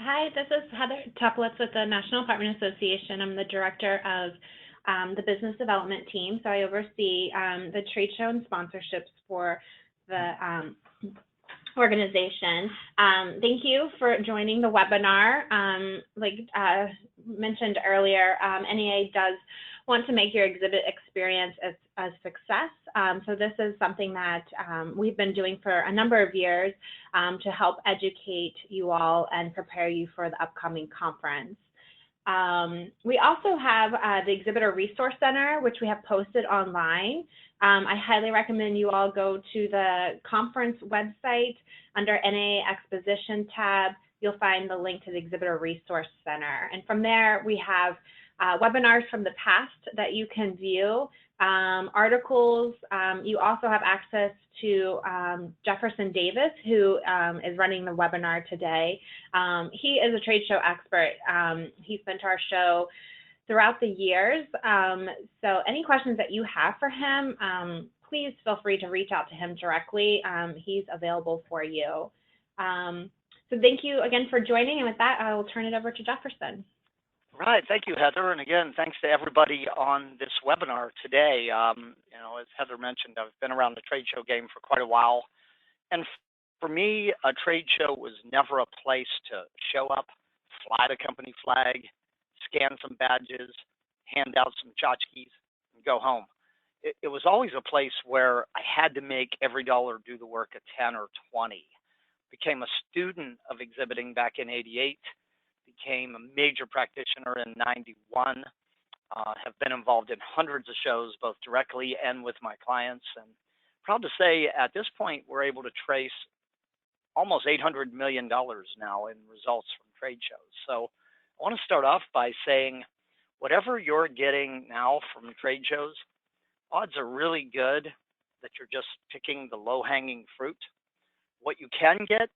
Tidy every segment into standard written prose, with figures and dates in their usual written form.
Hi, this is Heather Tuplitz with the National Apartment Association. I'm the director of the business development team, so I oversee the trade show and sponsorships for the organization. Thank you for joining the webinar. Like mentioned earlier, NAA does want to make your exhibit experience a success. So this is something that we've been doing for a number of years to help educate you all and prepare you for the upcoming conference. We also have the Exhibitor Resource Center, which we have posted online. I highly recommend you all go to the conference website under NAA Exposition tab. You'll find the link to the Exhibitor Resource Center. And from there, we have webinars from the past that you can view, articles. You also have access to Jefferson Davis, who is running the webinar today. He is a trade show expert. He's been to our show throughout the years. So any questions that you have for him, please feel free to reach out to him directly. He's available for you. So thank you again for joining. And with that, I will turn it over to Jefferson. Right. Thank you, Heather. And again, thanks to everybody on this webinar today. As Heather mentioned, I've been around the trade show game for quite a while. And for me, a trade show was never a place to show up, fly the company flag, scan some badges, hand out some tchotchkes, and go home. It was always a place where I had to make every dollar do the work at 10 or 20. Became a student of exhibiting back in '88. Became a major practitioner in '91, have been involved in hundreds of shows, both directly and with my clients. And proud to say at this point, we're able to trace almost $800 million now in results from trade shows. So I want to start off by saying, whatever you're getting now from trade shows, odds are really good that you're just picking the low-hanging fruit. What you can get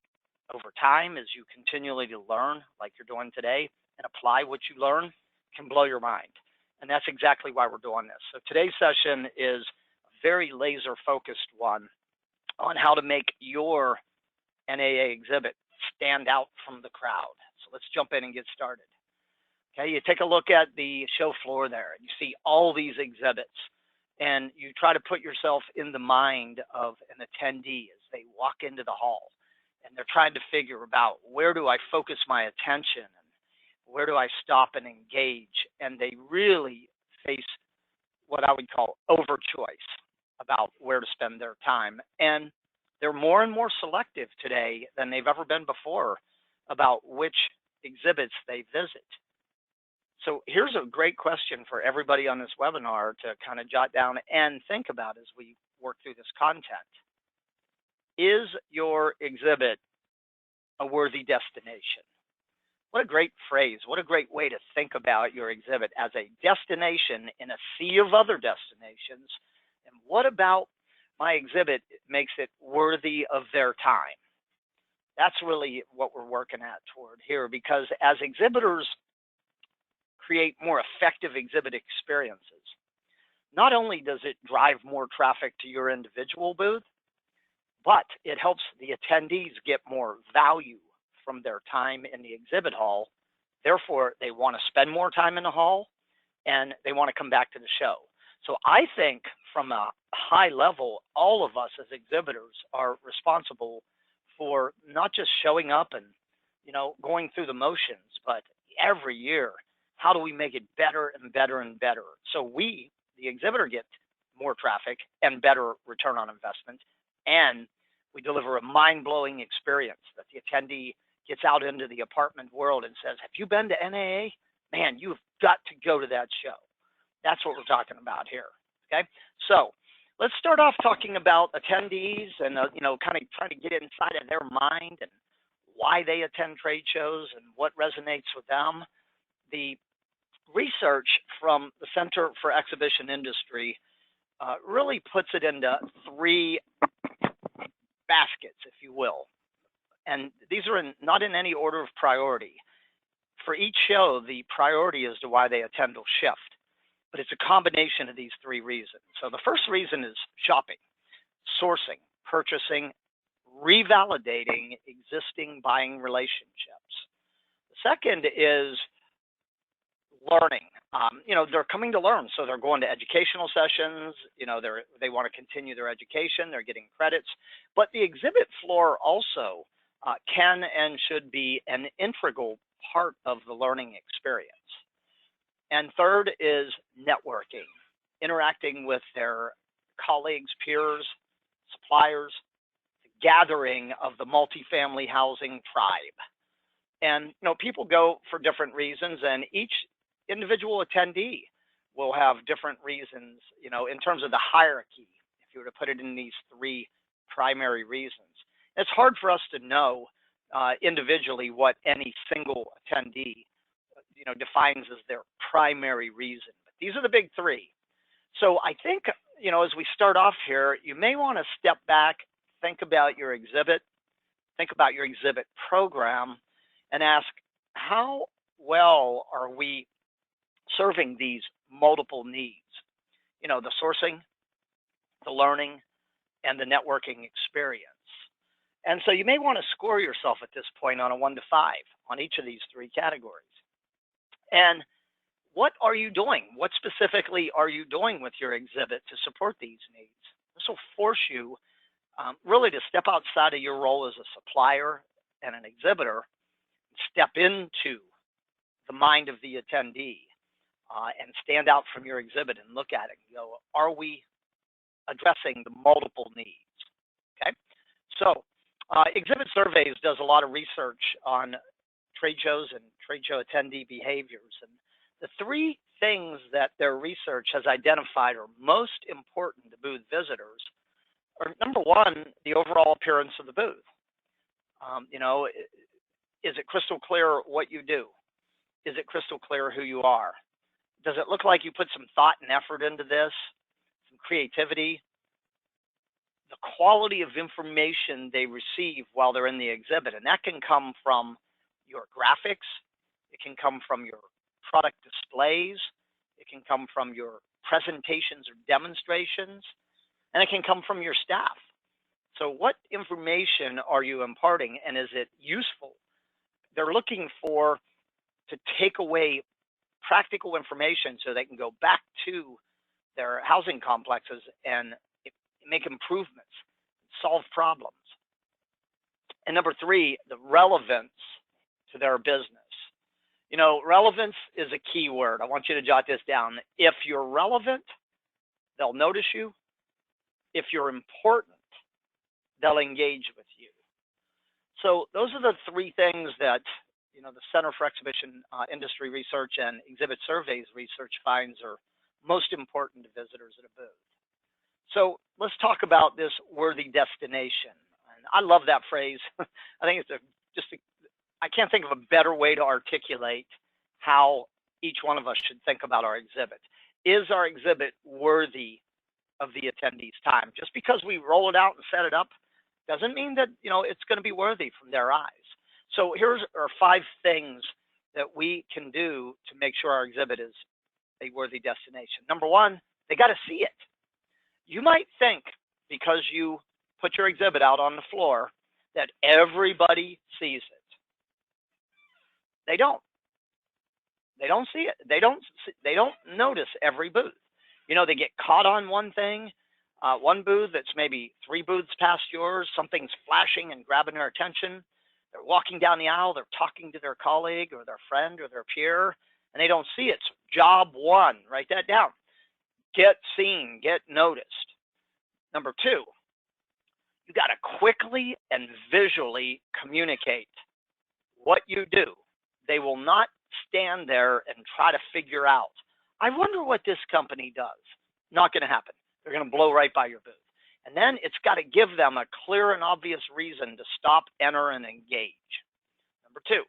over time as you continually learn, like you're doing today, and apply what you learn, can blow your mind. And that's exactly why we're doing this. So today's session is a very laser-focused one on how to make your NAA exhibit stand out from the crowd. So let's jump in and get started. Okay, you take a look at the show floor there, and you see all these exhibits, and you try to put yourself in the mind of an attendee as they walk into the hall. And they're trying to figure about, where do I focus my attention and where do I stop and engage? And they really face what I would call overchoice about where to spend their time. And they're more and more selective today than they've ever been before about which exhibits they visit. So here's a great question for everybody on this webinar to kind of jot down and think about as we work through this content. Is your exhibit a worthy destination? What a great phrase. What a great way to think about your exhibit as a destination in a sea of other destinations. And what about my exhibit makes it worthy of their time? That's really what we're working at toward here, because as exhibitors create more effective exhibit experiences, not only does it drive more traffic to your individual booth, but it helps the attendees get more value from their time in the exhibit hall. Therefore, they want to spend more time in the hall and they want to come back to the show. So I think from a high level, all of us as exhibitors are responsible for not just showing up and, going through the motions, but every year, how do we make it better and better and better? So we, the exhibitor, get more traffic and better return on investment. And we deliver a mind-blowing experience that the attendee gets out into the apartment world and says, have you been to NAA? Man, you've got to go to that show. That's what we're talking about here, okay? So let's start off talking about attendees and, kind of trying to get inside of their mind and why they attend trade shows and what resonates with them. The research from the Center for Exhibition Industry really puts it into three baskets, if you will. And these are not in any order of priority. For each show, the priority as to why they attend will shift, but it's a combination of these three reasons. So the first reason is shopping, sourcing, purchasing, revalidating existing buying relationships. Second is learning. They're coming to learn, so they're going to educational sessions. They want to continue their education. They're getting credits, but the exhibit floor also can and should be an integral part of the learning experience. And third is networking, interacting with their colleagues, peers, suppliers, the gathering of the multifamily housing tribe. And people go for different reasons, and each individual attendee will have different reasons, in terms of the hierarchy, if you were to put it in these three primary reasons. It's hard for us to know individually what any single attendee, defines as their primary reason. But these are the big three. So I think, as we start off here, you may want to step back, think about your exhibit, think about your exhibit program, and ask, how well are we serving these multiple needs? The sourcing, the learning, and the networking experience. And so you may want to score yourself at this point on a 1 to 5 on each of these three categories. And what are you doing? What specifically are you doing with your exhibit to support these needs? This will force you really to step outside of your role as a supplier and an exhibitor, step into the mind of the attendee, and stand out from your exhibit and look at it and go, are we addressing the multiple needs? Okay, so Exhibit Surveys does a lot of research on trade shows and trade show attendee behaviors. And the three things that their research has identified are most important to booth visitors are, number one, the overall appearance of the booth. Is it crystal clear what you do? Is it crystal clear who you are? Does it look like you put some thought and effort into this, some creativity? The quality of information they receive while they're in the exhibit, and that can come from your graphics, it can come from your product displays, it can come from your presentations or demonstrations, and it can come from your staff. So what information are you imparting, and is it useful? They're looking to take away practical information so they can go back to their housing complexes and make improvements, solve problems. And number three, the relevance to their business. Relevance is a key word. I want you to jot this down. If you're relevant, they'll notice you. If you're important, they'll engage with you. So those are the three things that the Center for Exhibition Industry Research and Exhibit Surveys research finds are most important to visitors at a booth. So let's talk about this worthy destination. And I love that phrase. I think it's I can't think of a better way to articulate how each one of us should think about our exhibit. Is our exhibit worthy of the attendees' time? Just because we roll it out and set it up doesn't mean that it's going to be worthy from their eyes. So here's our 5 things that we can do to make sure our exhibit is a worthy destination. Number one, they got to see it. You might think because you put your exhibit out on the floor that everybody sees it. They don't. They don't see it. They don't notice every booth. They get caught on one thing, one booth that's maybe 3 booths past yours, something's flashing and grabbing their attention. They're walking down the aisle, they're talking to their colleague or their friend or their peer, and they don't see it. So job one, write that down. Get seen, get noticed. Number 2, you got to quickly and visually communicate what you do. They will not stand there and try to figure out, I wonder what this company does. Not going to happen. They're going to blow right by your booth. And then it's got to give them a clear and obvious reason to stop, enter, and engage. Number 2.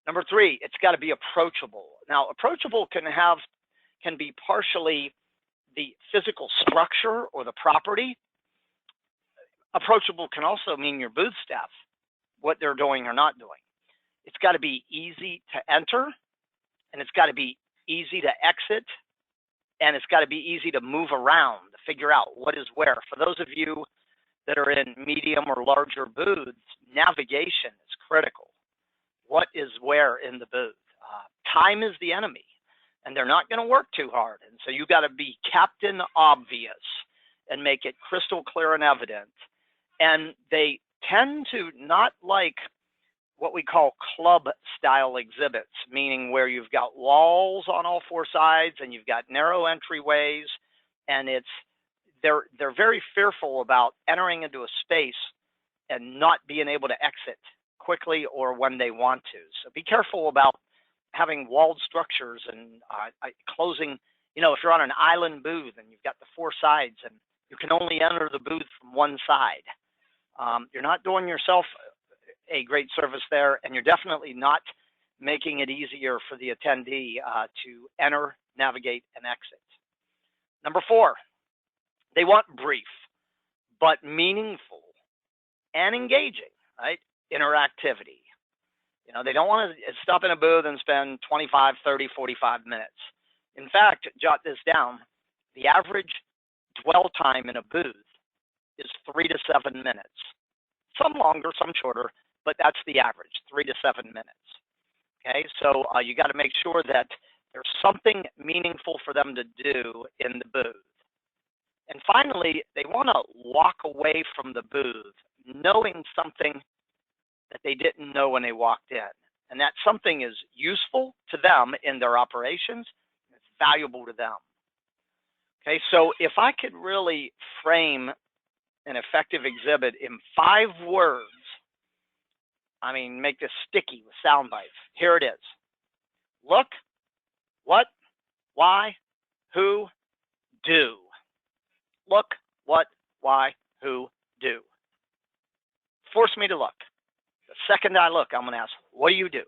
Number 3, it's got to be approachable. Now, approachable can be partially the physical structure or the property. Approachable can also mean your booth staff, what they're doing or not doing. It's got to be easy to enter, and it's got to be easy to exit, and it's got to be easy to move around, to figure out what is where. For those of you that are in medium or larger booths, navigation is critical. what is where in the booth. Time is the enemy, and they're not going to work too hard. And so you got to be Captain Obvious and make it crystal clear and evident. And they tend to not like what we call club style exhibits, meaning where you've got walls on all four sides and you've got narrow entryways, and they're very fearful about entering into a space and not being able to exit quickly or when they want to. So be careful about having walled structures and closing, if you're on an island booth and you've got the four sides and you can only enter the booth from one side. You're not doing yourself a great service there, and you're definitely not making it easier for the attendee to enter, navigate, and exit. Number 4, they want brief, but meaningful and engaging, right? Interactivity. They don't want to stop in a booth and spend 25, 30, 45 minutes. In fact, jot this down, the average dwell time in a booth is 3 to 7 minutes. Some longer, some shorter, but that's the average, 3 to 7 minutes. Okay, so you got to make sure that there's something meaningful for them to do in the booth. And finally, they want to walk away from the booth knowing something that they didn't know when they walked in. And that something is useful to them in their operations, it's valuable to them. Okay, so if I could really frame an effective exhibit in 5 words, make this sticky with sound bites. Here it is. Look, what, why, who, do. Look, what, why, who, do. Force me to look. The second I look, I'm going to ask, what do you do?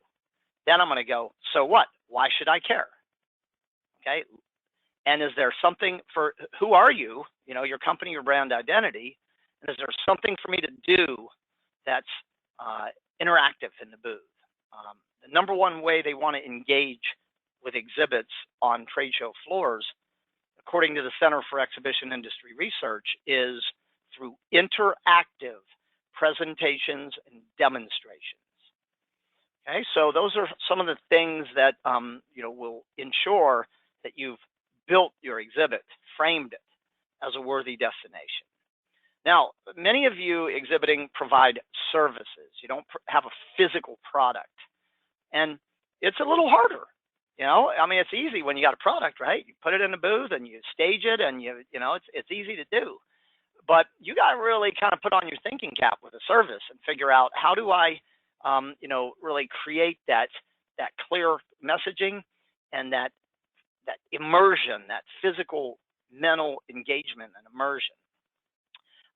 Then I'm going to go, so what? Why should I care? Okay. And is there something for, who are you? Your company, your brand identity. And is there something for me to do that's interactive in the booth? The number one way they want to engage with exhibits on trade show floors, according to the Center for Exhibition Industry Research, is through interactive presentations and demonstrations. Okay, so those are some of the things that will ensure that you've built your exhibit, framed it as a worthy destination. Now, many of you exhibiting provide services. You don't have a physical product, and it's a little harder. It's easy when you got a product, right? You put it in the booth and you stage it, and it's easy to do. But you got to really kind of put on your thinking cap with a service and figure out, how do I, really create that clear messaging and that immersion, that physical mental engagement and immersion.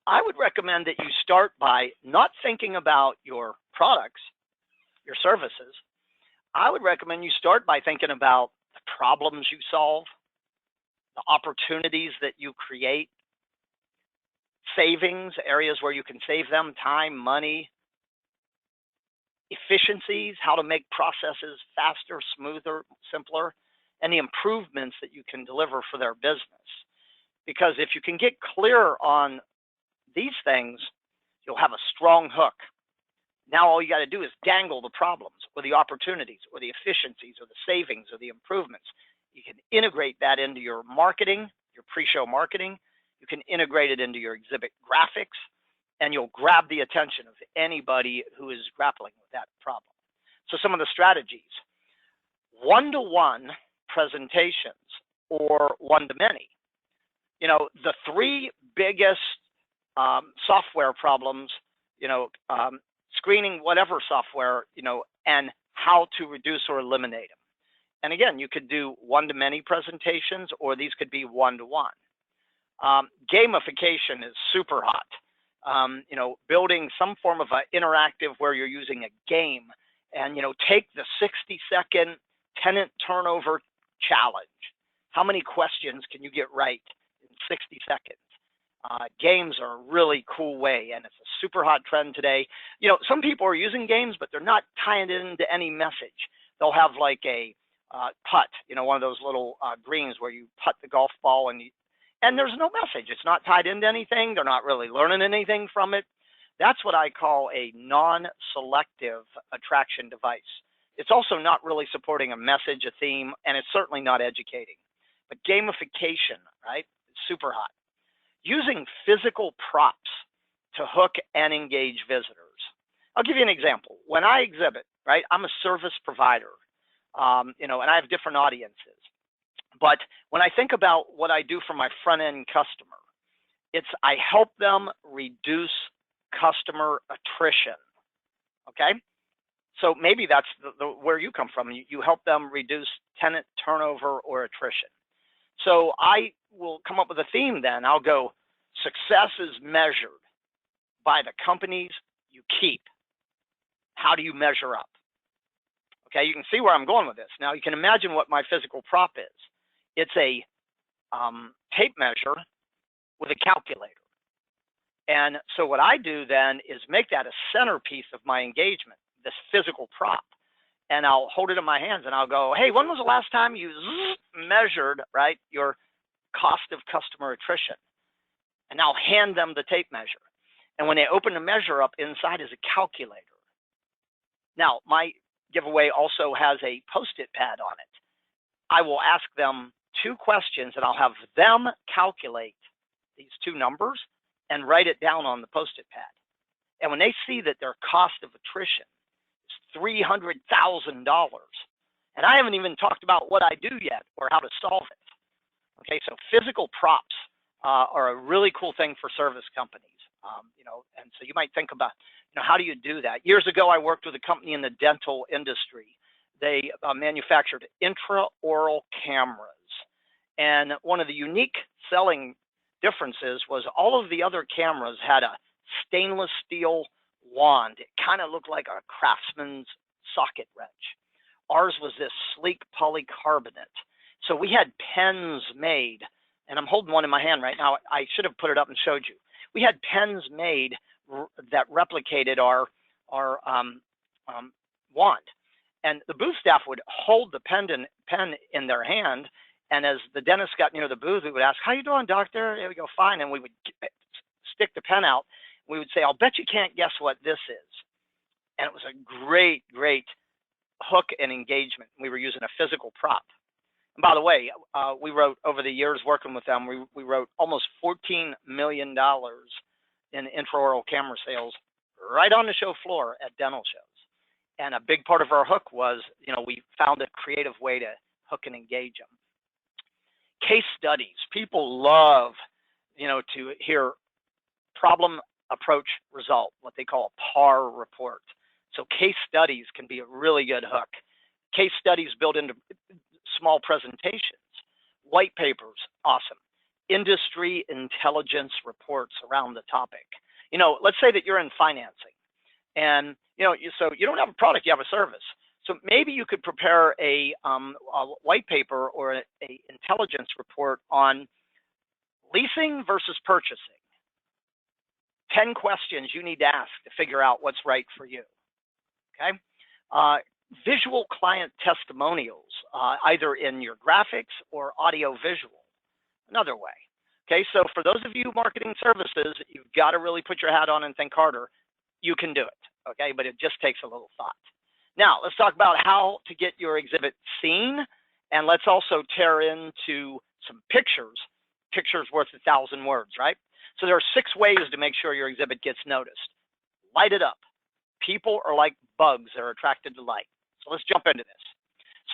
I would recommend that you start by not thinking about your products, your services. I would recommend you start by thinking about the problems you solve, the opportunities that you create, savings, areas where you can save them, time, money, efficiencies, how to make processes faster, smoother, simpler, and the improvements that you can deliver for their business. Because if you can get clear on these things, you'll have a strong hook. Now all you got to do is dangle the problems or the opportunities or the efficiencies or the savings or the improvements. You can integrate that into your marketing, your pre-show marketing. You can integrate it into your exhibit graphics, and you'll grab the attention of anybody who is grappling with that problem. So some of the strategies: one-to-one presentations or one-to-many. The 3 biggest software problems, screening whatever software, and how to reduce or eliminate them. And again, you could do one-to-many presentations, or these could be one-to-one. Gamification is super hot. Building some form of an interactive where you're using a game, and take the 60-second tenant turnover challenge. How many questions can you get right in 60 seconds? Games are a really cool way, and it's a super hot trend today. Some people are using games, but they're not tying it into any message. They'll have like a putt, one of those little greens where you putt the golf ball, and there's no message. It's not tied into anything. They're not really learning anything from it. That's what I call a non-selective attraction device. It's also not really supporting a message, a theme, and it's certainly not educating. But gamification, right? Super hot. Using physical props to hook and engage visitors. I'll give you an example. When I exhibit, right, I'm a service provider, and I have different audiences. But when I think about what I do for my front-end customer, I help them reduce customer attrition, okay? So maybe that's where you come from. You help them reduce tenant turnover or attrition. So I will come up with a theme then. I'll go, success is measured by the companies you keep. How do you measure up? Okay, you can see where I'm going with this. Now you can imagine what my physical prop is. It's a tape measure with a calculator. And so what I do then is make that a centerpiece of my engagement, this physical prop. And I'll hold it in my hands and I'll go, hey, when was the last time you measured, right, your cost of customer attrition? And I'll hand them the tape measure. And when they open the measure up, inside is a calculator. Now, my giveaway also has a Post-it pad on it. I will ask them 2 questions and I'll have them calculate these 2 numbers and write it down on the Post-it pad. And when they see that their cost of attrition is $300,000, and I haven't even talked about what I do yet or how to solve it. Okay, so physical props are a really cool thing for service companies. And so you might think about, how do you do that? Years ago, I worked with a company in the dental industry. They manufactured intraoral cameras. And one of the unique selling differences was all of the other cameras had a stainless steel wand. It kind of looked like a craftsman's socket wrench. Ours was this sleek polycarbonate. So we had pens made, and I'm holding one in my hand right now. I should have put it up and showed you. We had pens made that replicated our wand. And the booth staff would hold the pen in their hand, and as the dentist got near the booth, we would ask, how you doing, doctor? There we go, fine. And we would stick the pen out. We would say, I'll bet you can't guess what this is. And it was a great, great hook and engagement. We were using a physical prop. And by the way, we wrote, over the years working with them, we wrote almost $14 million in intraoral camera sales right on the show floor at dental shows. And a big part of our hook was, we found a creative way to hook and engage them. Case studies. People love, to hear problem, approach, result, what they call a PAR report. So case studies can be a really good hook. Case studies built into small presentations. White papers, awesome. Industry intelligence reports around the topic. Let's say that you're in financing and, so you don't have a product, you have a service. So maybe you could prepare a white paper or a intelligence report on leasing versus purchasing. 10 questions you need to ask to figure out what's right for you, okay? Visual client testimonials, either in your graphics or audio visual, another way. Okay, so for those of you marketing services, you've got to really put your hat on and think harder. You can do it, okay, but it just takes a little thought. Now, let's talk about how to get your exhibit seen, and let's also tear into some pictures. Pictures worth 1,000 words, right? So there are 6 ways to make sure your exhibit gets noticed. Light it up. People are like bugs, they're attracted to light. So let's jump into this.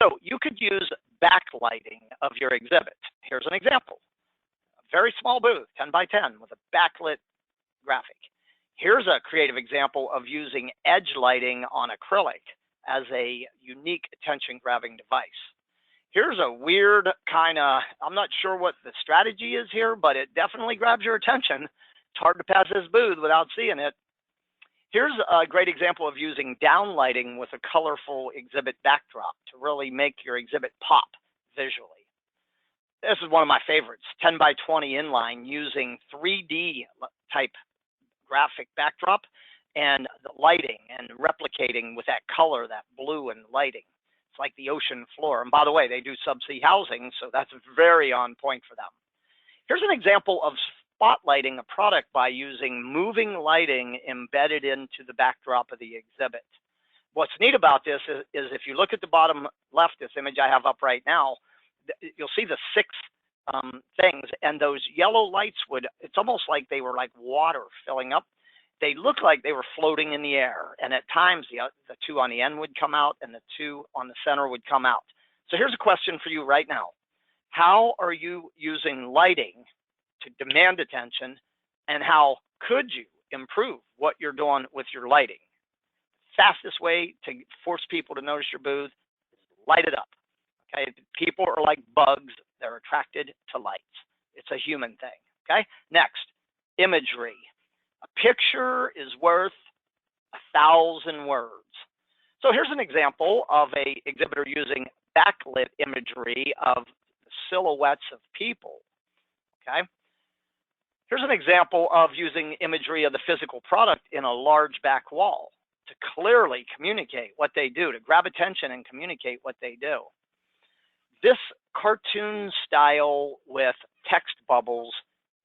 So you could use backlighting of your exhibit. Here's an example. A very small booth, 10 by 10, with a backlit graphic. Here's a creative example of using edge lighting on acrylic as a unique attention-grabbing device. Here's a weird kind of, I'm not sure what the strategy is here, but it definitely grabs your attention. It's hard to pass this booth without seeing it. Here's a great example of using downlighting with a colorful exhibit backdrop to really make your exhibit pop visually. This is one of my favorites, 10 by 20 inline using 3D type graphic backdrop and the lighting and replicating with that color, that blue and lighting. It's like the ocean floor. And by the way, they do subsea housing, so that's very on point for them. Here's an example of spotlighting a product by using moving lighting embedded into the backdrop of the exhibit. What's neat about this is if you look at the bottom left, this image I have up right now, you'll see the 6 things, and those yellow lights it's almost like they were like water filling up. They look like they were floating in the air, and at times the 2 on the end would come out and the 2 on the center would come out. So here's a question for you right now. How are you using lighting to demand attention, and how could you improve what you're doing with your lighting? Fastest way to force people to notice your booth is light it up. Okay, people are like bugs. They're attracted to lights. It's a human thing. Okay, next, imagery. A picture is worth 1,000 words. So here's an example of an exhibitor using backlit imagery of silhouettes of people. Okay, here's an example of using imagery of the physical product in a large back wall to clearly communicate what they do, to grab attention and communicate what they do. This cartoon style with text bubbles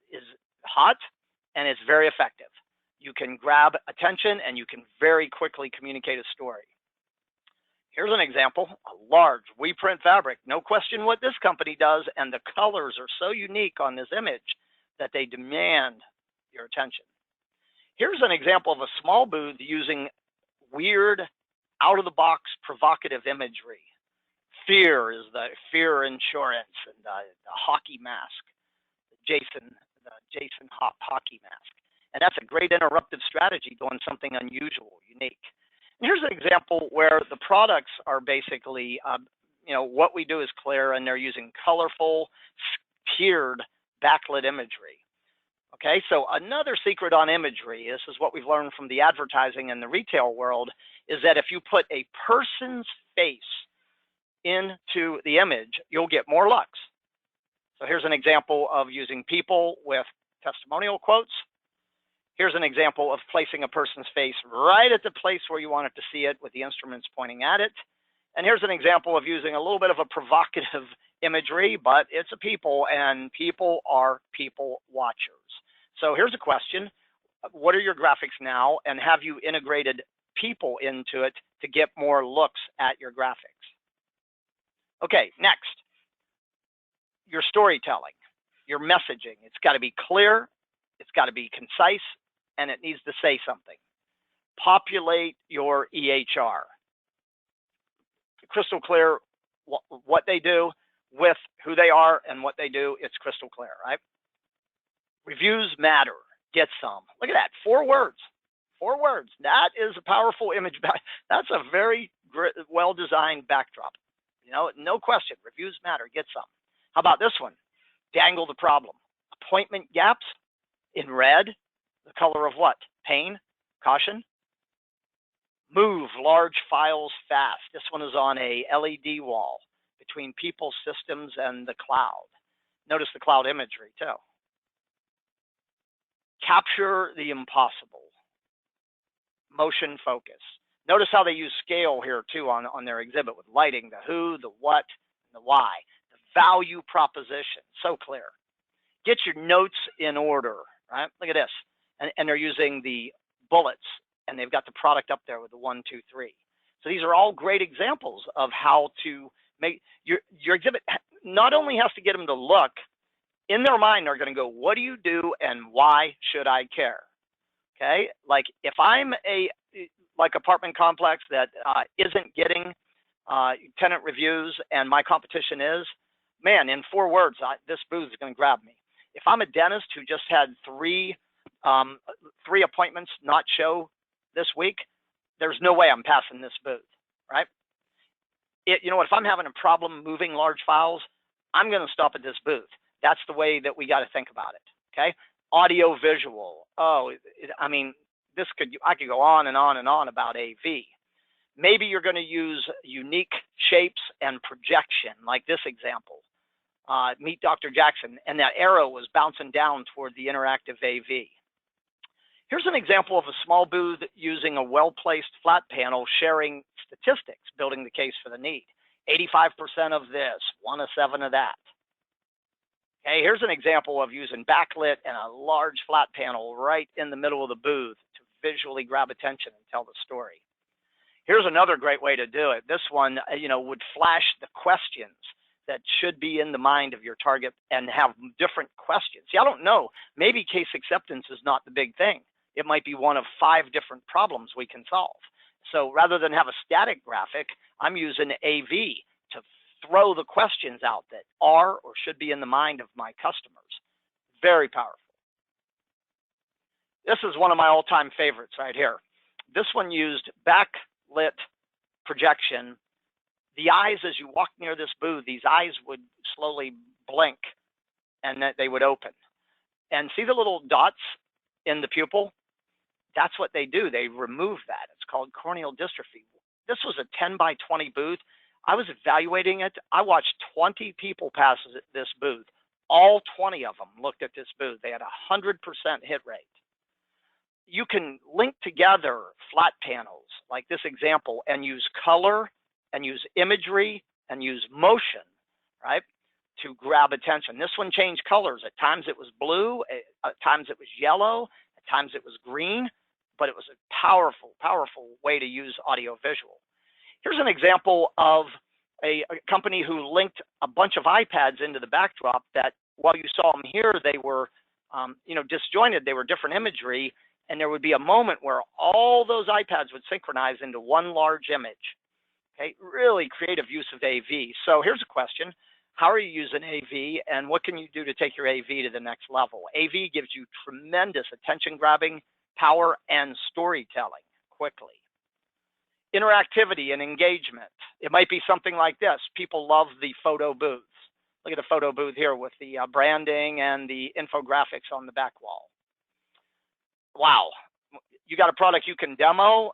is hot and it's very effective. You can grab attention and you can very quickly communicate a story. Here's an example, a large we print fabric. No question what this company does, and the colors are so unique on this image that they demand your attention. Here's an example of a small booth using weird, out-of-the-box, provocative imagery. Fear is the fear insurance, and the hockey mask, the Jason hockey mask. And that's a great interruptive strategy, doing something unusual, unique. And here's an example where the products are basically, what we do is clear, and they're using colorful, tiered backlit imagery. Okay, so another secret on imagery, this is what we've learned from the advertising and the retail world, is that if you put a person's face into the image, you'll get more looks. So here's an example of using people with testimonial quotes. Here's an example of placing a person's face right at the place where you want it to see it with the instruments pointing at it. And here's an example of using a little bit of a provocative imagery, but it's a people, and people are people watchers. So here's a question. What are your graphics now, and have you integrated people into it to get more looks at your graphics? Okay, next, your storytelling, your messaging. It's got to be clear, it's got to be concise, and it needs to say something. Populate your EHR. Crystal clear what they do with who they are and what they do. It's crystal clear, right? Reviews matter. Get some. Look at that. 4 words. 4 words. That is a powerful image. That's a very well-designed backdrop. No question. Reviews matter. Get some. How about this one? Dangle the problem. Appointment gaps in red. The color of what? Pain? Caution? Move large files fast. This one is on a LED wall between people, systems, and the cloud. Notice the cloud imagery too. Capture the impossible. Motion focus. Notice how they use scale here too on their exhibit with lighting, the who, the what, and the why. The value proposition, so clear. Get your notes in order, right? Look at this. And they're using the bullets, and they've got the product up there with the 1, 2, 3. So these are all great examples of how to make your exhibit. Not only has to get them to look, in their mind they're going to go, what do you do and why should I care? Okay, like if I'm a apartment complex that isn't getting tenant reviews and my competition is, man, in 4 words, this booth is going to grab me. If I'm a dentist who just had 3 appointments not show this week, there's no way I'm passing this booth, right? If I'm having a problem moving large files, I'm going to stop at this booth. That's the way that we got to think about it, okay? Audio visual. I could go on and on and on about AV. Maybe you're going to use unique shapes and projection, like this example. Meet Dr. Jackson, and that arrow was bouncing down toward the interactive AV. Here's an example of a small booth using a well-placed flat panel sharing statistics, building the case for the need. 85% of this, 1 of 7 of that. Okay, here's an example of using backlit and a large flat panel right in the middle of the booth to visually grab attention and tell the story. Here's another great way to do it. This one, would flash the questions that should be in the mind of your target and have different questions. See, I don't know. Maybe case acceptance is not the big thing. It might be one of 5 different problems we can solve. So rather than have a static graphic, I'm using AV to throw the questions out that are or should be in the mind of my customers. Very powerful. This is one of my all-time favorites right here. This one used backlit projection. The eyes, as you walk near this booth, these eyes would slowly blink and that they would open. And see the little dots in the pupil? That's what they do. They remove that. It's called corneal dystrophy. This was a 10 by 20 booth. I was evaluating it. I watched 20 people pass this booth. All 20 of them looked at this booth. They had a 100% hit rate. You can link together flat panels like this example and use color and use imagery and use motion, right, to grab attention. This one changed colors. At times it was blue, at times it was yellow, at times it was green, but it was a powerful, powerful way to use audio visual. Here's an example of a company who linked a bunch of iPads into the backdrop that while you saw them here, they were disjointed. They were different imagery, and there would be a moment where all those iPads would synchronize into one large image. Okay, really creative use of AV. So here's a question. How are you using AV, and what can you do to take your AV to the next level? AV gives you tremendous attention-grabbing power and storytelling quickly. Interactivity and engagement. It might be something like this. People love the photo booths. Look at the photo booth here with the branding and the infographics on the back wall. Wow, you got a product you can demo?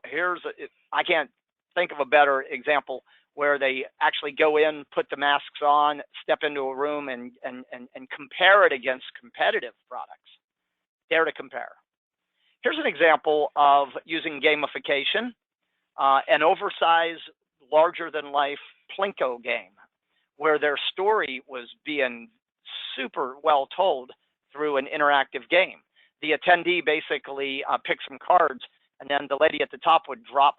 I can't think of a better example where they actually go in, put the masks on, step into a room and compare it against competitive products. Dare to compare. Here's an example of using gamification, an oversized, larger-than-life Plinko game, where their story was being super well told through an interactive game. The attendee basically picked some cards, and then the lady at the top would drop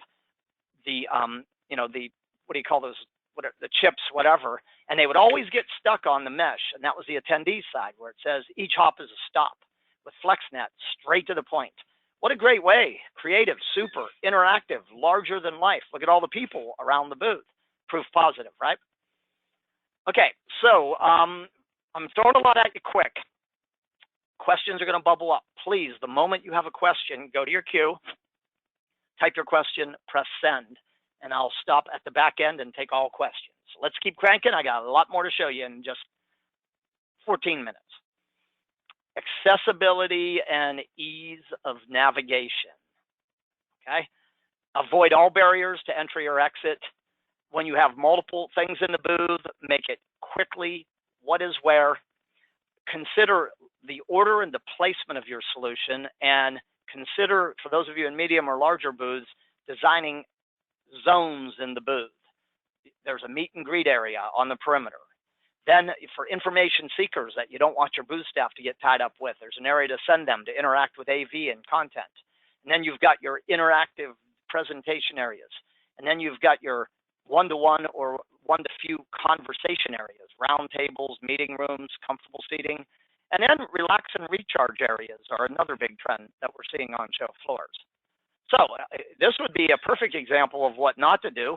the, what do you call those, the chips, whatever, and they would always get stuck on the mesh, and that was the attendee side, where it says each hop is a stop, with FlexNet, straight to the point. What a great way. Creative, super, interactive, larger than life. Look at all the people around the booth. Proof positive, right? Okay, so I'm throwing a lot at you quick. Questions are going to bubble up. Please, the moment you have a question, go to your queue, type your question, press send, and I'll stop at the back end and take all questions. So let's keep cranking. I got a lot more to show you in just 14 minutes. Accessibility and ease of navigation. Okay? Avoid all barriers to entry or exit. When you have multiple things in the booth, make it quickly what is where. Consider the order and the placement of your solution, and consider, for those of you in medium or larger booths, designing zones in the booth. There's a meet and greet area on the perimeter. Then for information seekers that you don't want your booth staff to get tied up with, there's an area to send them to interact with AV and content. And then you've got your interactive presentation areas. And then you've got your one-to-one or one-to-few conversation areas, round tables, meeting rooms, comfortable seating. And then relax and recharge areas are another big trend that we're seeing on show floors. So this would be a perfect example of what not to do.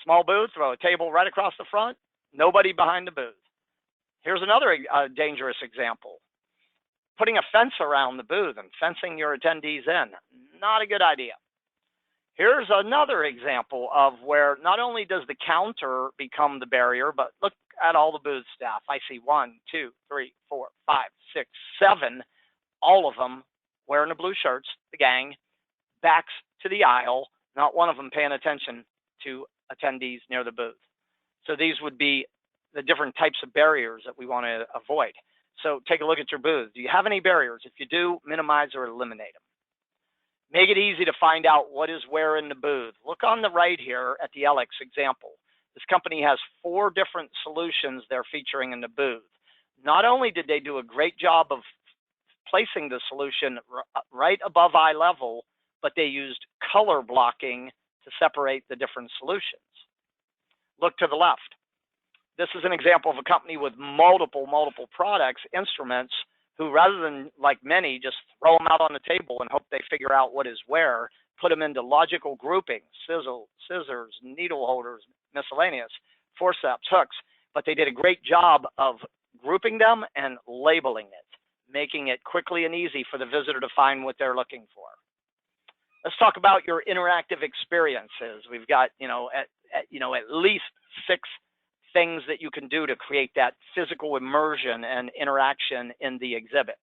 Small booth, throw a table right across the front, nobody behind the booth. Here's another dangerous example. Putting a fence around the booth and fencing your attendees in, not a good idea. Here's another example of where not only does the counter become the barrier, but look at all the booth staff. I see 1, 2, 3, 4, 5, 6, 7, all of them wearing the blue shirts, the gang, backs to the aisle, not one of them paying attention to attendees near the booth. So these would be the different types of barriers that we want to avoid. So take a look at your booth. Do you have any barriers? If you do, minimize or eliminate them. Make it easy to find out what is where in the booth. Look on the right here at the Alex example. This company has 4 different solutions they're featuring in the booth. Not only did they do a great job of placing the solution right above eye level, but they used color blocking to separate the different solutions. Look to the left. This is an example of a company with multiple products, instruments, who rather than, like many, just throw them out on the table and hope they figure out what is where, put them into logical groupings, scissors, needle holders, miscellaneous, forceps, hooks, but they did a great job of grouping them and labeling it, making it quickly and easy for the visitor to find what they're looking for. Let's talk about your interactive experiences. We've got, at least 6 things that you can do to create that physical immersion and interaction in the exhibit.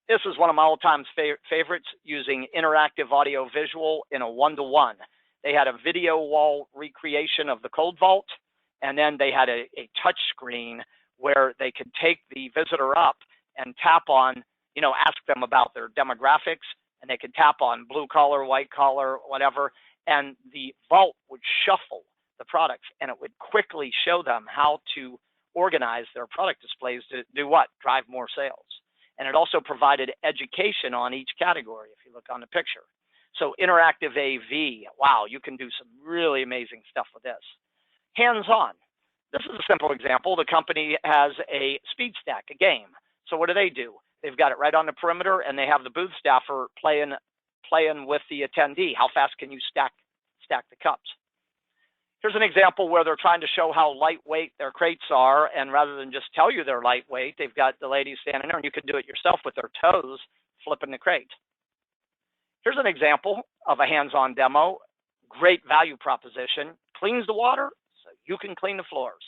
This is one of my all-time favorites, using interactive audio visual in a 1-to-1. They had a video wall recreation of the cold vault, and then they had a touch screen where they could take the visitor up and tap on, ask them about their demographics, and they could tap on blue collar, white collar, whatever, and the vault would shuffle the products, and it would quickly show them how to organize their product displays to do what? Drive more sales. And it also provided education on each category, if you look on the picture. So interactive AV, wow, you can do some really amazing stuff with this. Hands-on. This is a simple example. The company has a speed stack, a game. So what do? They've got it right on the perimeter, and they have the booth staffer playing with the attendee. How fast can you stack the cups? Here's an example where they're trying to show how lightweight their crates are, and rather than just tell you they're lightweight, they've got the ladies standing there, and you can do it yourself with their toes, flipping the crate. Here's an example of a hands-on demo. Great value proposition. Cleans the water, so you can clean the floors.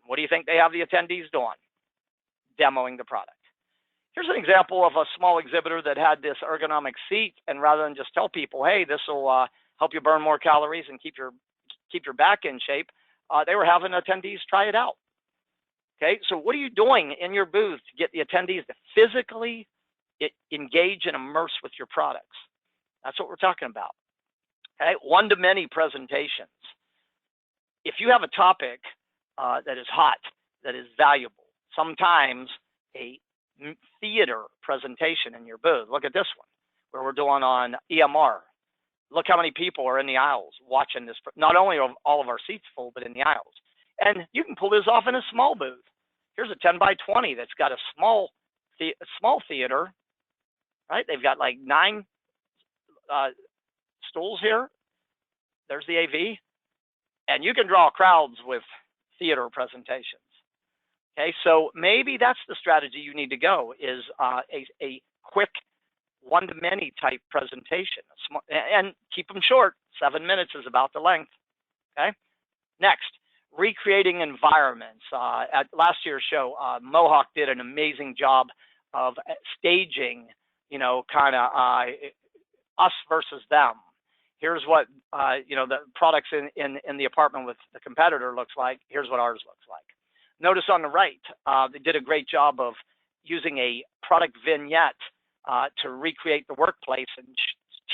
What do you think they have the attendees doing? Demoing the product. Here's an example of a small exhibitor that had this ergonomic seat, and rather than just tell people, hey, this will help you burn more calories and keep your back in shape, they were having attendees try it out. Okay, so what are you doing in your booth to get the attendees to physically engage and immerse with your products? That's what we're talking about. Okay, one-to-many presentations. If you have a topic that is hot, that is valuable, sometimes a theater presentation in your booth. Look at this one, where we're doing on EMR. Look how many people are in the aisles watching this. Not only are all of our seats full, but in the aisles. And you can pull this off in a small booth. Here's a 10 by 20 that's got a small theater, right? They've got like 9 stools here. There's the AV. And you can draw crowds with theater presentations. Okay, so maybe that's the strategy you need to go, is a quick one-to-many type presentation, and keep them short. 7 minutes is about the length. Okay. Next, recreating environments. At last year's show, Mohawk did an amazing job of staging, kind of us versus them. Here's what the products in the apartment with the competitor looks like. Here's what ours looks like. Notice on the right, they did a great job of using a product vignette to recreate the workplace and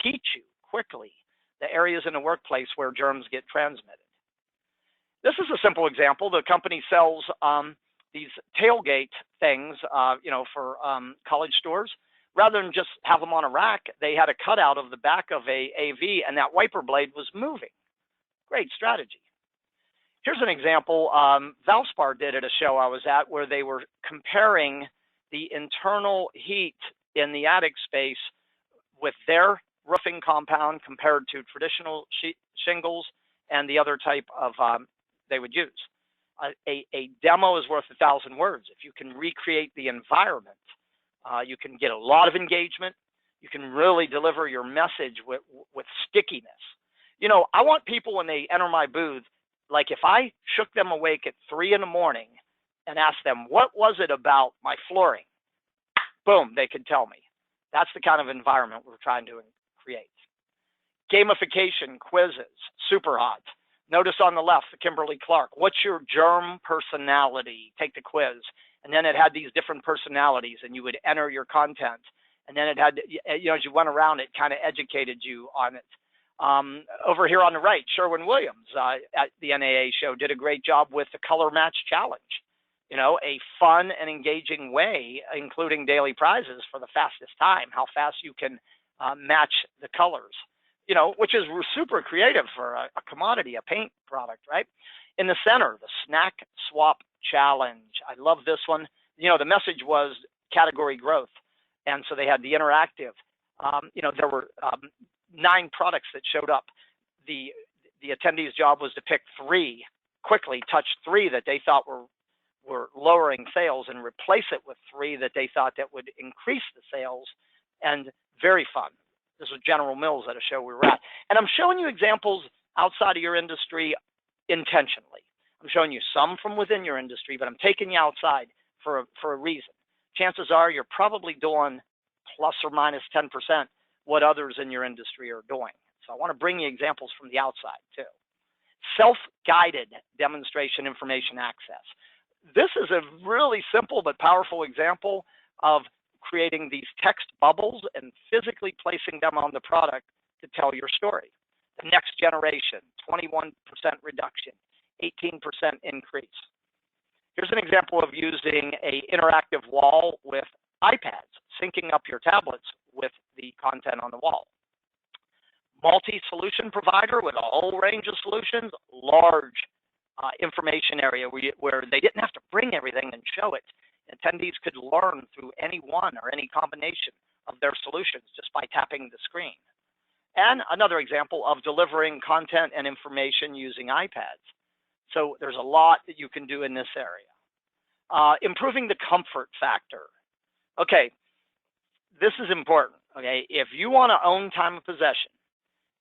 teach you quickly the areas in the workplace where germs get transmitted. This is a simple example. The company sells these tailgate things, for college stores. Rather than just have them on a rack, they had a cutout of the back of a AV, and that wiper blade was moving. Great strategy. Here's an example. Valspar did at a show I was at, where they were comparing the internal heat in the attic space with their roofing compound compared to traditional shingles and the other type of they would use. A demo is worth 1,000 words. If you can recreate the environment, you can get a lot of engagement. You can really deliver your message with stickiness. I want people, when they enter my booth, like if I shook them awake at 3 in the morning and asked them, what was it about my flooring? Boom, they could tell me. That's the kind of environment we're trying to create. Gamification quizzes, super hot. Notice on the left, the Kimberly-Clark. What's your germ personality? Take the quiz. And then it had these different personalities, and you would enter your content. And then it had, as you went around, it kind of educated you on it. Over here on the right, Sherwin-Williams at the NAA show did a great job with the color match challenge. You know, a fun and engaging way, including daily prizes for the fastest time, how fast you can match the colors, you know, which is super creative for a commodity, a paint product, right? In the center, the snack swap challenge. I love this one. You know, the message was category growth. And so they had the interactive. You know, there were 9 products that showed up. The attendee's job was to pick 3, quickly touch 3 that they thought were lowering sales and replace it with 3 that they thought that would increase the sales, and very fun. This was General Mills at a show we were at. And I'm showing you examples outside of your industry intentionally. I'm showing you some from within your industry, but I'm taking you outside for a reason. Chances are you're probably doing plus or minus 10% what others in your industry are doing. So I want to bring you examples from the outside too. Self-guided demonstration information access. This is a really simple but powerful example of creating these text bubbles and physically placing them on the product to tell your story. The next generation, 21% reduction, 18% increase. Here's an example of using an interactive wall with iPads, syncing up your tablets with the content on the wall. Multi-solution provider with a whole range of solutions, large information area where they didn't have to bring everything and show it. Attendees could learn through any one or any combination of their solutions just by tapping the screen. And another example of delivering content and information using iPads. So there's a lot that you can do in this area. Improving the comfort factor. Okay, this is important. Okay, if you want to own time of possession,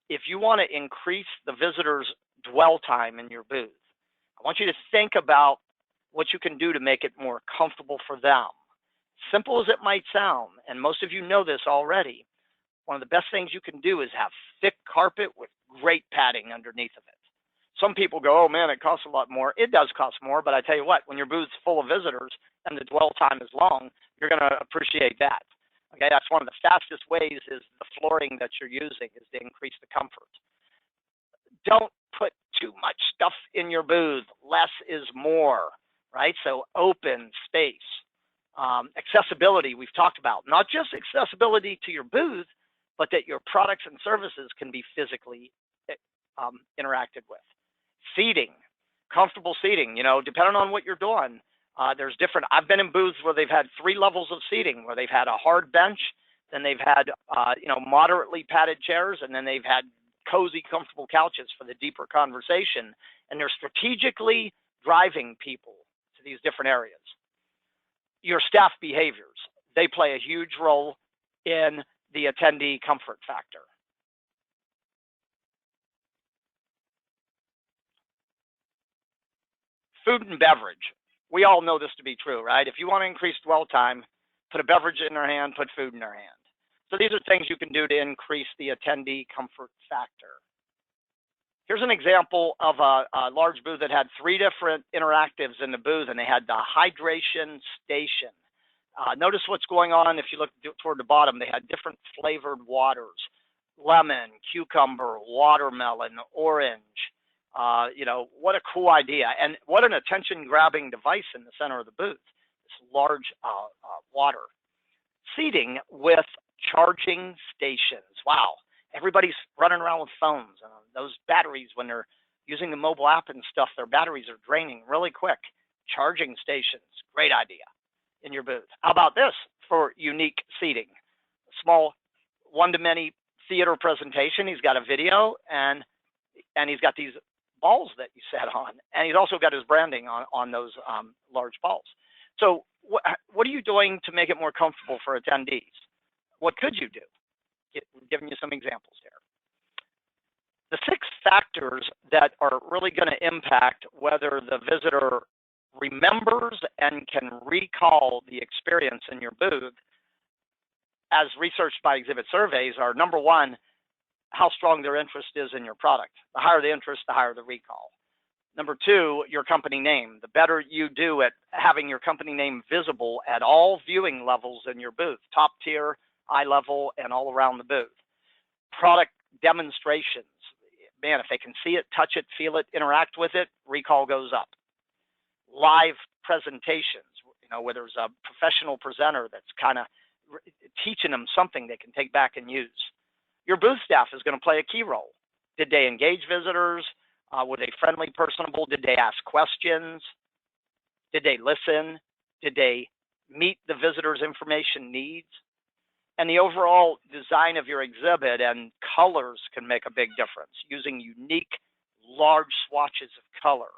if you want to increase the visitor's dwell time in your booth, I want you to think about what you can do to make it more comfortable for them. Simple as it might sound, and most of you know this already, one of the best things you can do is have thick carpet with great padding underneath of it. Some people go, oh man, it costs a lot more. It does cost more, but I tell you what, when your booth's full of visitors and the dwell time is long, you're going to appreciate that. Okay, that's one of the fastest ways is the flooring that you're using is to increase the comfort. Don't put too much stuff in your booth. Less is more, right? So open space. Accessibility, we've talked about. Not just accessibility to your booth, but that your products and services can be physically interacted with. Seating, comfortable seating, you know, depending on what you're doing. There's different, I've been in booths where they've had 3 levels of seating, where they've had a hard bench, then they've had, you know, moderately padded chairs, and then they've had cozy, comfortable couches for the deeper conversation. And they're strategically driving people to these different areas. Your staff behaviors, they play a huge role in the attendee comfort factor. Food and beverage. We all know this to be true, right? If you want to increase dwell time, put a beverage in their hand, put food in their hand. So these are things you can do to increase the attendee comfort factor. Here's an example of a large booth that had 3 different interactives in the booth, and they had the hydration station. Notice what's going on if you look toward the bottom. They had different flavored waters, lemon, cucumber, watermelon, orange. You know, what a cool idea. And what an attention-grabbing device in the center of the booth, this large water. Seating with charging stations. Wow. Everybody's running around with phones. Those batteries, when they're using the mobile app and stuff, their batteries are draining really quick. Charging stations, great idea in your booth. How about this for unique seating? Small one-to-many theater presentation. He's got a video, and he's got these balls that you sat on, and he's also got his branding on those large balls. So what are you doing to make it more comfortable for attendees? What could you do? We're giving you some examples here. The 6 factors that are really going to impact whether the visitor remembers and can recall the experience in your booth, as researched by exhibit surveys, are number 1, how strong their interest is in your product. The higher the interest, the higher the recall. Number 2, your company name. The better you do at having your company name visible at all viewing levels in your booth, top tier, eye level, and all around the booth. Product demonstrations. Man, if they can see it, touch it, feel it, interact with it, recall goes up. Live presentations, where there's a professional presenter that's kind of teaching them something they can take back and use. Your booth staff is going to play a key role. Did they engage visitors? Were they friendly, personable? Did they ask questions? Did they listen? Did they meet the visitor's information needs? And the overall design of your exhibit and colors can make a big difference, using unique, large swatches of color.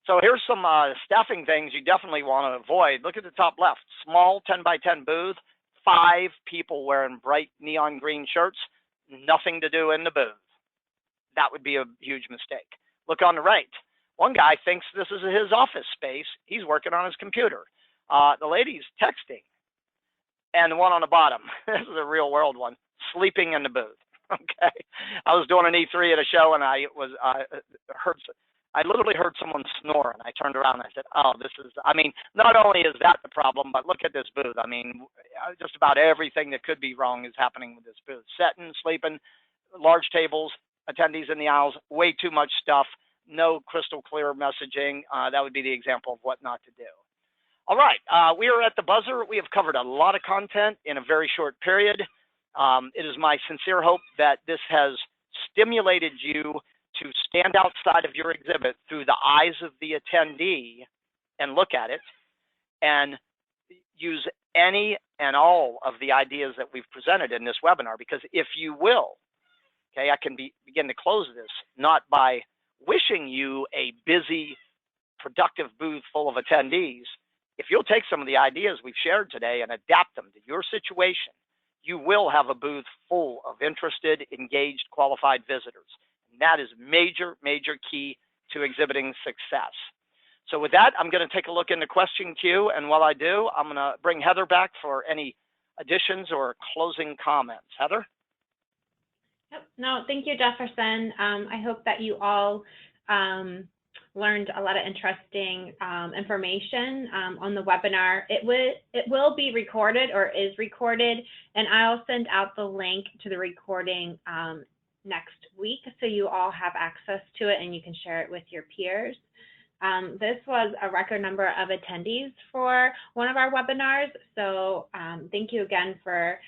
So here's some staffing things you definitely want to avoid. Look at the top left. Small 10 by 10 booth, 5 people wearing bright neon green shirts, nothing to do in the booth. That would be a huge mistake. Look on the right. One guy thinks this is his office space. He's working on his computer. The lady's texting. And the one on the bottom, this is a real world one, sleeping in the booth. Okay. I was doing an E3 at a show, and I literally heard someone snore, and I turned around and I said, oh, not only is that the problem, but look at this booth. Just about everything that could be wrong is happening with this booth. Sitting, sleeping, large tables, attendees in the aisles, way too much stuff, no crystal clear messaging. That would be the example of what not to do. All right, we are at the buzzer. We have covered a lot of content in a very short period. It is my sincere hope that this has stimulated you to stand outside of your exhibit through the eyes of the attendee and look at it and use any and all of the ideas that we've presented in this webinar, because if you will, okay, I can begin to close this, not by wishing you a busy, productive booth full of attendees. If you'll take some of the ideas we've shared today and adapt them to your situation, you will have a booth full of interested, engaged, qualified visitors. And that is major, major key to exhibiting success. So with that, I'm going to take a look in the question queue. And while I do, I'm going to bring Heather back for any additions or closing comments. Heather? Yep. No, thank you, Jefferson. I hope that you all learned a lot of interesting information on the webinar. It will be recorded or is recorded, and I'll send out the link to the recording next week so you all have access to it and you can share it with your peers. This was a record number of attendees for one of our webinars, so thank you again for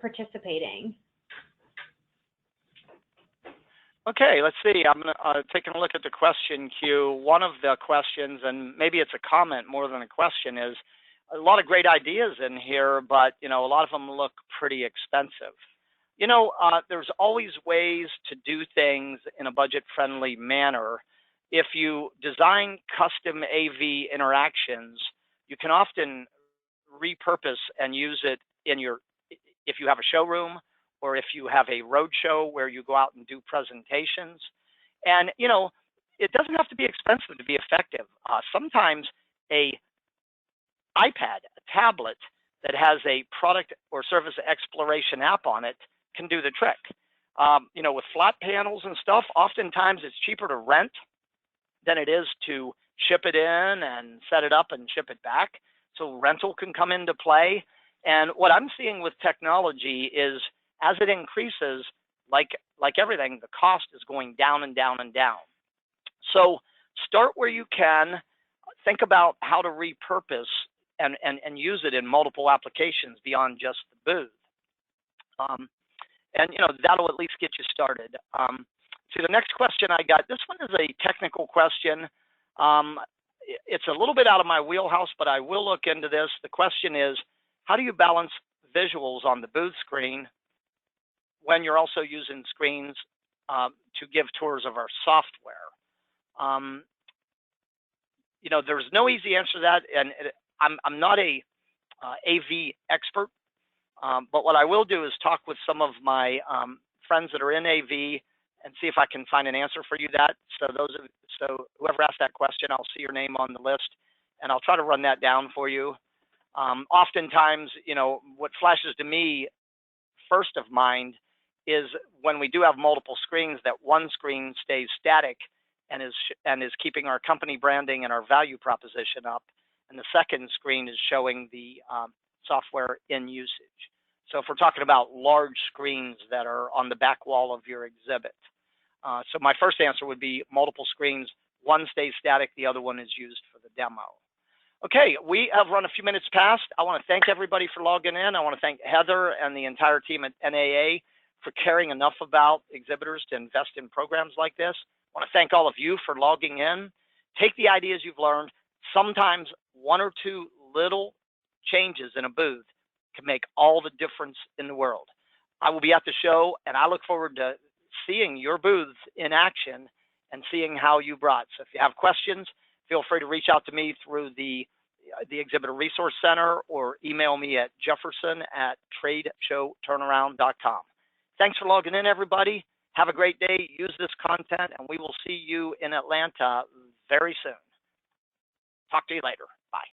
participating. Okay, let's see. I'm taking a look at the question queue. One of the questions, and maybe it's a comment more than a question, is a lot of great ideas in here, but a lot of them look pretty expensive. There's always ways to do things in a budget-friendly manner. If you design custom AV interactions, you can often repurpose and use it if you have a showroom, or if you have a road show where you go out and do presentations. And, it doesn't have to be expensive to be effective. Sometimes a iPad, a tablet that has a product or service exploration app on it can do the trick. With flat panels and stuff, oftentimes it's cheaper to rent than it is to ship it in and set it up and ship it back. So rental can come into play. And what I'm seeing with technology is, as it increases, like everything, the cost is going down and down and down. So start where you can. Think about how to repurpose and use it in multiple applications beyond just the booth. And that'll at least get you started. See, the next question I got, this one is a technical question. It's a little bit out of my wheelhouse, but I will look into this. The question is, how do you balance visuals on the booth screen when you're also using screens to give tours of our software? There's no easy answer to that, and I'm not a AV expert, but what I will do is talk with some of my friends that are in AV and see if I can find an answer for you that. So whoever asked that question, I'll see your name on the list, and I'll try to run that down for you. Oftentimes, what flashes to me first of mind is when we do have multiple screens, that one screen stays static and is keeping our company branding and our value proposition up, and the second screen is showing the software in usage. So if we're talking about large screens that are on the back wall of your exhibit. So my first answer would be multiple screens. One stays static, the other one is used for the demo. Okay, we have run a few minutes past. I want to thank everybody for logging in. I want to thank Heather and the entire team at NAA for caring enough about exhibitors to invest in programs like this. I want to thank all of you for logging in. Take the ideas you've learned. Sometimes one or two little changes in a booth can make all the difference in the world. I will be at the show, and I look forward to seeing your booths in action and seeing how you brought. So if you have questions, feel free to reach out to me through the Exhibitor Resource Center or email me at jefferson@tradeshowturnaround.com. Thanks for logging in, everybody. Have a great day. Use this content, and we will see you in Atlanta very soon. Talk to you later.